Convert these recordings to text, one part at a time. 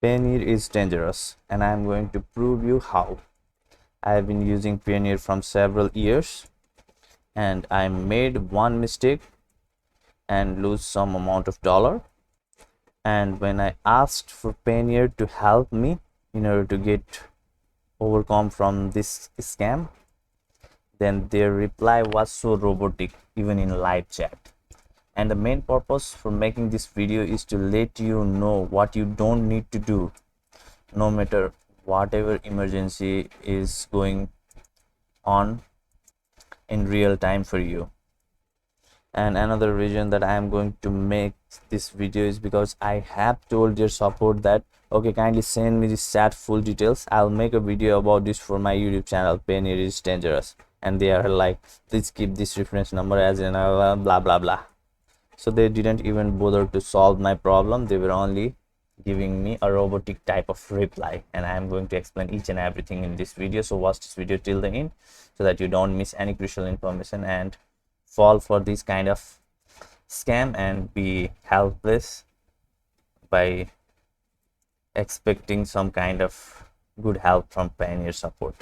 Payoneer is dangerous, and I am going to prove you how. I have been using Payoneer from several years, and I made one mistake and lose some amount of dollar. And when I asked for Payoneer to help me in order to get overcome from this scam, then their reply was so robotic, even in live chat. And the main purpose for making this video is to let you know what you don't need to do, no matter whatever emergency is going on in real time for you. And another reason that I am going to make this video is because I have told your support that okay, kindly send me this chat full details. I'll make a video about this for my YouTube channel, Payoneer is dangerous. And they are like, please keep this reference number as in blah blah blah. So they didn't even bother to solve my problem. They were only giving me a robotic type of reply, and I am going to explain each and everything in this video. So watch this video till the end so that you don't miss any crucial information and fall for this kind of scam and be helpless by expecting some kind of good help from Payoneer support.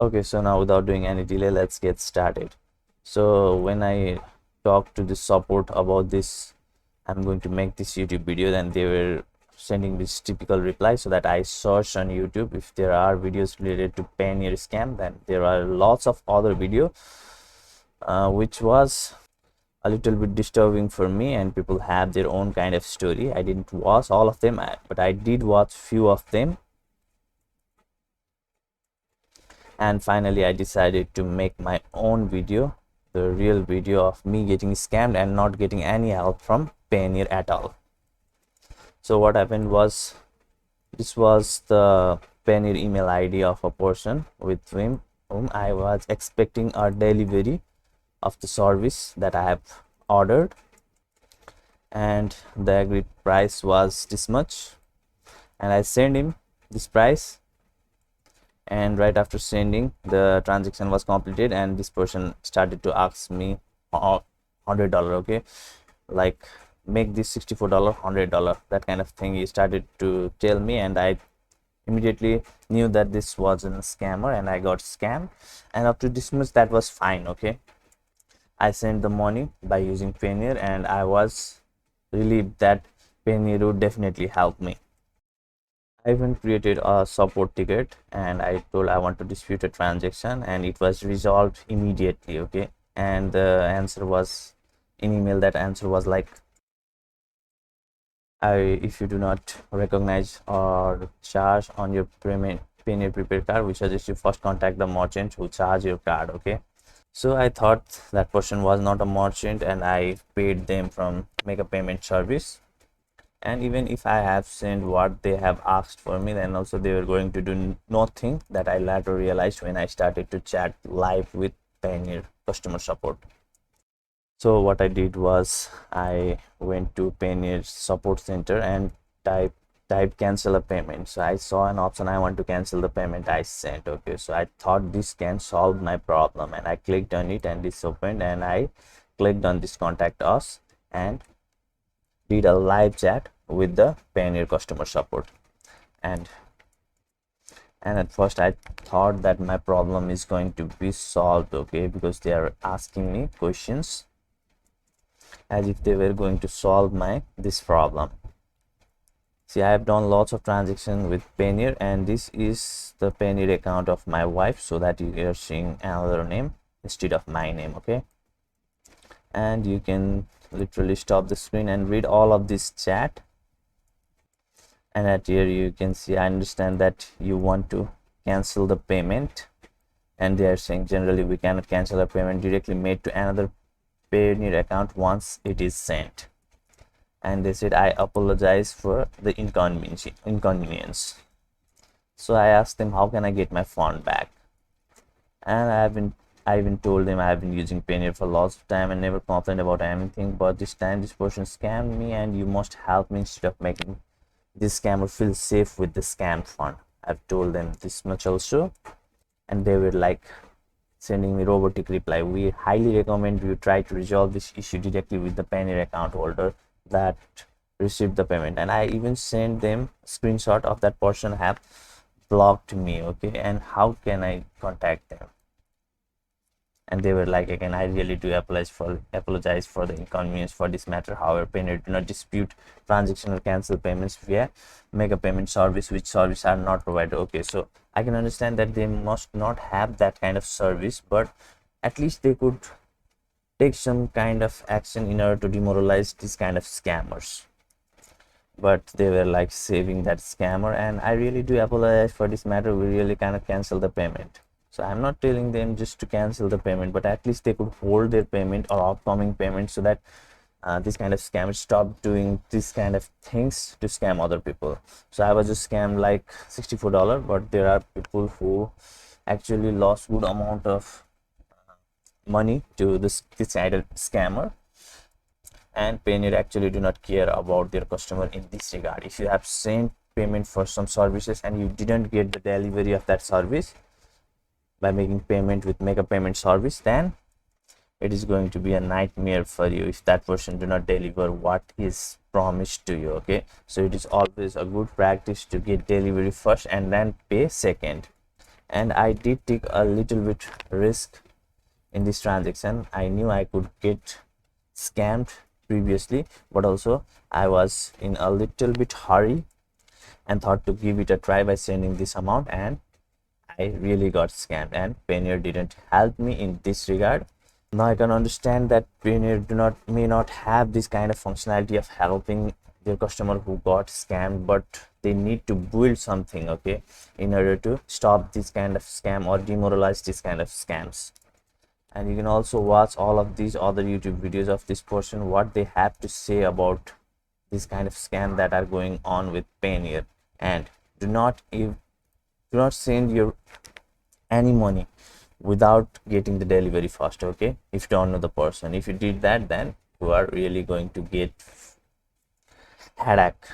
Okay, so now without doing any delay, let's get started. So when I talked to the support about this, I'm going to make this YouTube video, then they were sending this typical reply. So that I searched on YouTube if there are videos related to Payoneer scam. Then there are lots of other video which was a little bit disturbing for me, and people have their own kind of story. I didn't watch all of them, but I did watch few of them, and finally I decided to make my own video, the real video of me getting scammed and not getting any help from Payoneer at all. So what happened was, this was the Payoneer email ID of a person with whom I was expecting a delivery of the service that I have ordered, and the agreed price was this much, and I sent him this price. And right after sending, the transaction was completed, and this person started to ask me $100, okay, like make this $64 $100, that kind of thing he started to tell me. And I immediately knew that this was a scammer and I got scammed. And up to this much, that was fine, okay. I sent the money by using Payoneer, and I was relieved that Payoneer would definitely help me. I even created a support ticket, and I told I want to dispute a transaction, and it was resolved immediately, okay. And the answer was in email, that answer was like, if you do not recognize or charge on your Payoneer prepaid card, we suggest you first contact the merchant who charge your card, okay. So I thought that person was not a merchant, and I paid them from make a payment service. And even if I have sent what they have asked for me, then also they were going to do nothing. That I later realized when I started to chat live with Payoneer customer support. So what I did was, I went to Payoneer support center and type cancel a payment. So I saw an option, I want to cancel the payment. I sent, okay. So I thought this can solve my problem, and I clicked on it, and this opened, and I clicked on this contact us and did a live chat with the Payoneer customer support. And at first I thought that my problem is going to be solved, okay, because they are asking me questions as if they were going to solve this problem. See, I have done lots of transactions with Payoneer, and this is the Payoneer account of my wife, so that you are seeing another name instead of my name, okay. And you can literally stop the screen and read all of this chat. And at here you can see, I understand that you want to cancel the payment, and they are saying generally we cannot cancel a payment directly made to another Payoneer account once it is sent. And they said, I apologize for the inconvenience. So I asked them, how can I get my fund back? And I even told them I have been using Payoneer for lots of time and never complained about anything, but this time this person scammed me, and you must help me instead of making this scammer feel safe with the scam fund. I've told them this much also, and they were like sending me robotic reply. We highly recommend you try to resolve this issue directly with the Payoneer account holder. That received the payment, and I even sent them screenshot of that person have blocked me. Okay, and how can I contact them? And they were like, again, I really do apologize for the inconvenience for this matter. However, Payoneer do not dispute transaction or cancel payments via mega payment service, which service are not provided. Okay, so I can understand that they must not have that kind of service, but at least they could take some kind of action in order to demoralize these kind of scammers. But they were like saving that scammer, and I really do apologize for this matter. We really cannot cancel the payment. So I'm not telling them just to cancel the payment, but at least they could hold their payment or upcoming payment, so that this kind of scammers stop doing this kind of things to scam other people. So I was just scammed like $64, but there are people who actually lost good amount of money to this kind of scammer. And Payoneer actually do not care about their customer in this regard. If you have sent payment for some services and you didn't get the delivery of that service by making payment with mega payment service, then it is going to be a nightmare for you if that person do not deliver what is promised to you. Okay, so it is always a good practice to get delivery first and then pay second. And I did take a little bit risk in this transaction. I knew I could get scammed previously, but also I was in a little bit hurry and thought to give it a try by sending this amount, and I really got scammed, and Payoneer didn't help me in this regard. Now I can understand that Payoneer may not have this kind of functionality of helping their customer who got scammed, but they need to build something, okay, in order to stop this kind of scam or demoralize this kind of scams. And you can also watch all of these other YouTube videos of this person, what they have to say about this kind of scam that are going on with Payoneer. And do not send your any money without getting the delivery first. Okay, if you don't know the person, if you did that, then you are really going to get headache